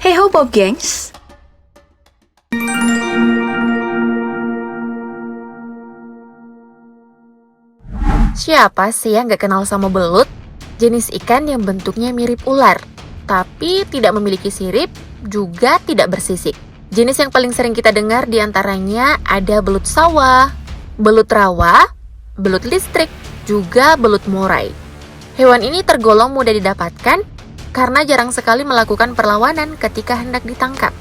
Hey ho Bob gengs. Siapa sih yang gak kenal sama belut? Jenis ikan yang bentuknya mirip ular, tapi tidak memiliki sirip, juga tidak bersisik. Jenis yang paling sering kita dengar diantaranya ada belut sawah, belut rawa, belut listrik, juga belut murai. Hewan ini tergolong mudah didapatkan karena jarang sekali melakukan perlawanan ketika hendak ditangkap.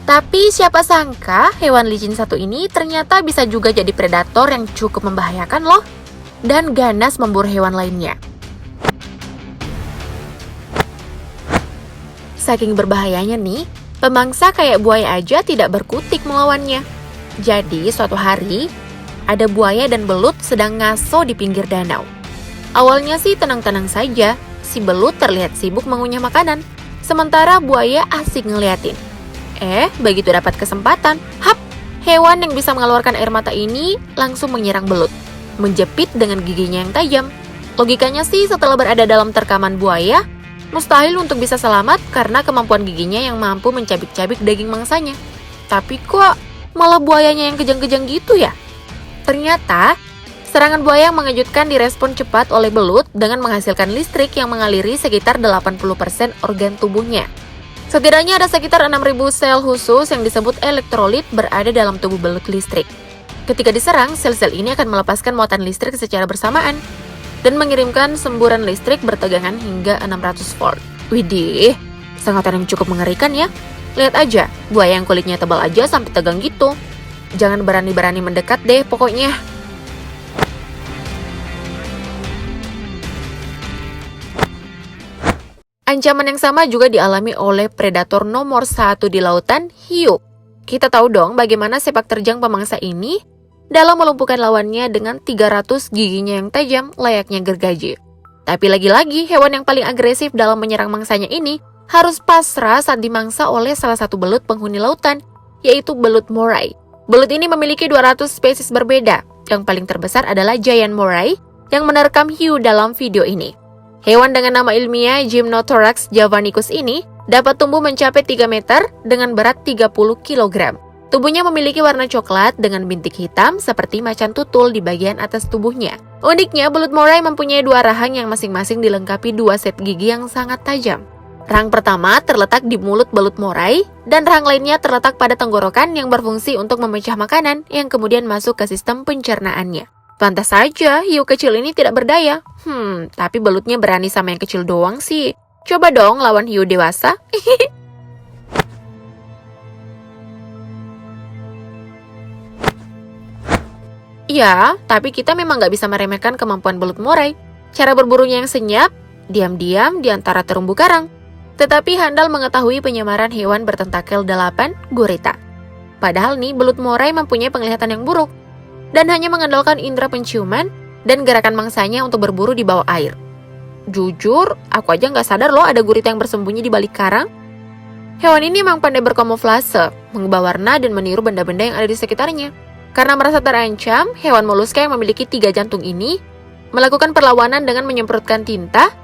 Tapi siapa sangka hewan licin satu ini ternyata bisa juga jadi predator yang cukup membahayakan loh, dan ganas memburu hewan lainnya. Saking berbahayanya nih, pemangsa kayak buaya aja tidak berkutik melawannya. Jadi suatu hari, ada buaya dan belut sedang ngaso di pinggir danau. Awalnya sih tenang-tenang saja, si belut terlihat sibuk mengunyah makanan, sementara buaya asik ngeliatin. Begitu dapat kesempatan, hewan yang bisa mengeluarkan air mata ini langsung menyerang belut, menjepit dengan giginya yang tajam. Logikanya sih setelah berada dalam terkaman buaya, mustahil untuk bisa selamat karena kemampuan giginya yang mampu mencabik-cabik daging mangsanya. Tapi kok malah buayanya yang kejang-kejang gitu ya? Ternyata, serangan buaya yang mengejutkan direspon cepat oleh belut dengan menghasilkan listrik yang mengaliri sekitar 80% organ tubuhnya. Setidaknya ada sekitar 6.000 sel khusus yang disebut elektrolit berada dalam tubuh belut listrik. Ketika diserang, sel-sel ini akan melepaskan muatan listrik secara bersamaan dan mengirimkan semburan listrik bertegangan hingga 600 volt. Widih, sengatan yang cukup mengerikan ya. Lihat aja, buaya yang kulitnya tebal aja sampai tegang gitu. Jangan berani-berani mendekat deh pokoknya. Ancaman yang sama juga dialami oleh predator nomor 1 di lautan, hiu. Kita tahu dong bagaimana sepak terjang pemangsa ini dalam melumpuhkan lawannya dengan 300 giginya yang tajam layaknya gergaji. Tapi lagi-lagi, hewan yang paling agresif dalam menyerang mangsanya ini harus pasrah saat dimangsa oleh salah satu belut penghuni lautan, yaitu belut murai. Belut ini memiliki 200 spesies berbeda. Yang paling terbesar adalah giant murai yang menerkam hiu dalam video ini. Hewan dengan nama ilmiah Gymnothorax javanicus ini dapat tumbuh mencapai 3 meter dengan berat 30 kg. Tubuhnya memiliki warna coklat dengan bintik hitam seperti macan tutul di bagian atas tubuhnya. Uniknya, belut murai mempunyai 2 rahang yang masing-masing dilengkapi 2 set gigi yang sangat tajam. Rahang pertama terletak di mulut belut murai, dan rahang lainnya terletak pada tenggorokan yang berfungsi untuk memecah makanan yang kemudian masuk ke sistem pencernaannya. Pantas saja hiu kecil ini tidak berdaya. Tapi belutnya berani sama yang kecil doang sih. Coba dong lawan hiu dewasa. Ya, tapi kita memang nggak bisa meremehkan kemampuan belut murai. Cara berburunya yang senyap, diam-diam di antara terumbu karang. Tetapi handal mengetahui penyamaran hewan bertentakel 8, gurita. Padahal nih, belut murai mempunyai penglihatan yang buruk dan hanya mengandalkan indera penciuman dan gerakan mangsanya untuk berburu di bawah air. Jujur, aku aja nggak sadar loh ada gurita yang bersembunyi di balik karang. Hewan ini memang pandai berkamuflase, mengubah warna dan meniru benda-benda yang ada di sekitarnya. Karena merasa terancam, hewan moluska yang memiliki 3 jantung ini melakukan perlawanan dengan menyemprotkan tinta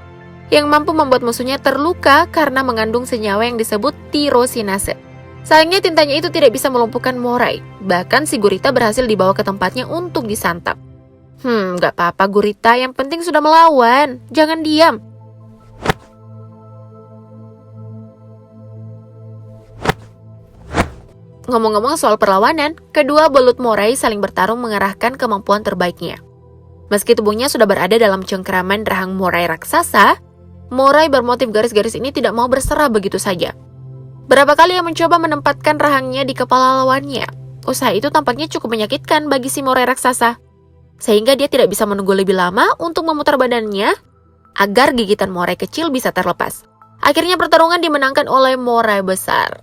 yang mampu membuat musuhnya terluka karena mengandung senyawa yang disebut tirosinase. Sayangnya tintanya itu tidak bisa melumpuhkan murai, bahkan si gurita berhasil dibawa ke tempatnya untuk disantap. Gak apa-apa gurita, yang penting sudah melawan, jangan diam. Ngomong-ngomong soal perlawanan, kedua belut murai saling bertarung mengerahkan kemampuan terbaiknya. Meski tubuhnya sudah berada dalam cengkraman rahang murai raksasa, murai bermotif garis-garis ini tidak mau berserah begitu saja. Berapa kali ia mencoba menempatkan rahangnya di kepala lawannya. Usaha itu tampaknya cukup menyakitkan bagi si murai raksasa, sehingga dia tidak bisa menunggu lebih lama untuk memutar badannya agar gigitan murai kecil bisa terlepas. Akhirnya pertarungan dimenangkan oleh murai besar.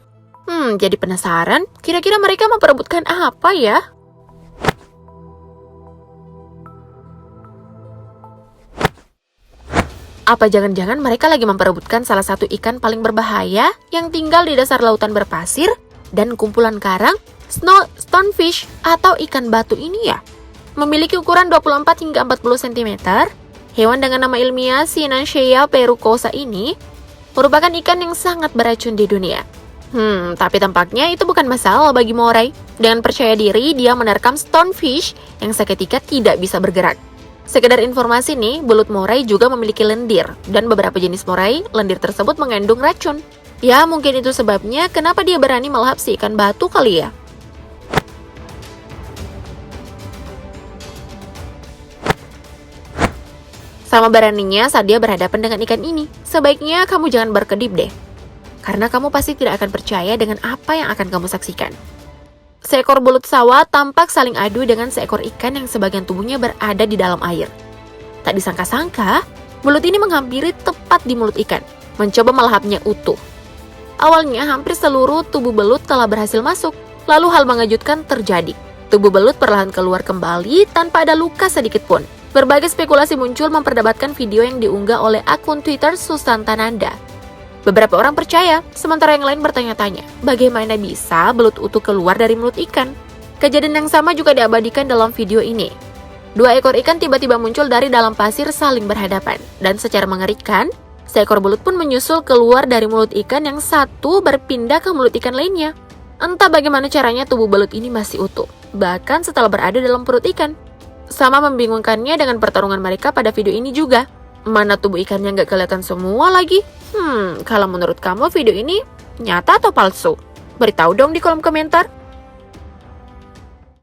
Jadi penasaran, kira-kira mereka memperebutkan apa ya? Apa jangan-jangan mereka lagi memperebutkan salah satu ikan paling berbahaya yang tinggal di dasar lautan berpasir dan kumpulan karang, stonefish atau ikan batu ini ya? Memiliki ukuran 24 hingga 40 cm, hewan dengan nama ilmiah Sinanchaea perucosa ini merupakan ikan yang sangat beracun di dunia. Tapi tampaknya itu bukan masalah bagi Moray. Dengan percaya diri, dia menerkam stonefish yang seketika tidak bisa bergerak. Sekedar informasi nih, belut Moray juga memiliki lendir, dan beberapa jenis Moray, lendir tersebut mengandung racun. Ya, mungkin itu sebabnya kenapa dia berani melahap si ikan batu kali ya. Sama beraninya saat dia berhadapan dengan ikan ini, sebaiknya kamu jangan berkedip deh. Karena kamu pasti tidak akan percaya dengan apa yang akan kamu saksikan. Seekor belut sawah tampak saling adu dengan seekor ikan yang sebagian tubuhnya berada di dalam air. Tak disangka-sangka, belut ini menghampiri tepat di mulut ikan, mencoba melahapnya utuh. Awalnya hampir seluruh tubuh belut telah berhasil masuk, lalu hal mengejutkan terjadi. Tubuh belut perlahan keluar kembali tanpa ada luka sedikit pun. Berbagai spekulasi muncul memperdebatkan video yang diunggah oleh akun Twitter Susantananda. Beberapa orang percaya, sementara yang lain bertanya-tanya, bagaimana bisa belut utuh keluar dari mulut ikan? Kejadian yang sama juga diabadikan dalam video ini. Dua ekor ikan tiba-tiba muncul dari dalam pasir saling berhadapan, dan secara mengerikan, seekor belut pun menyusul keluar dari mulut ikan yang satu berpindah ke mulut ikan lainnya. Entah bagaimana caranya tubuh belut ini masih utuh, bahkan setelah berada dalam perut ikan. Sama membingungkannya dengan pertarungan mereka pada video ini juga. Mana tubuh ikannya nggak kelihatan semua lagi? Kalau menurut kamu video ini nyata atau palsu? Beritahu dong di kolom komentar.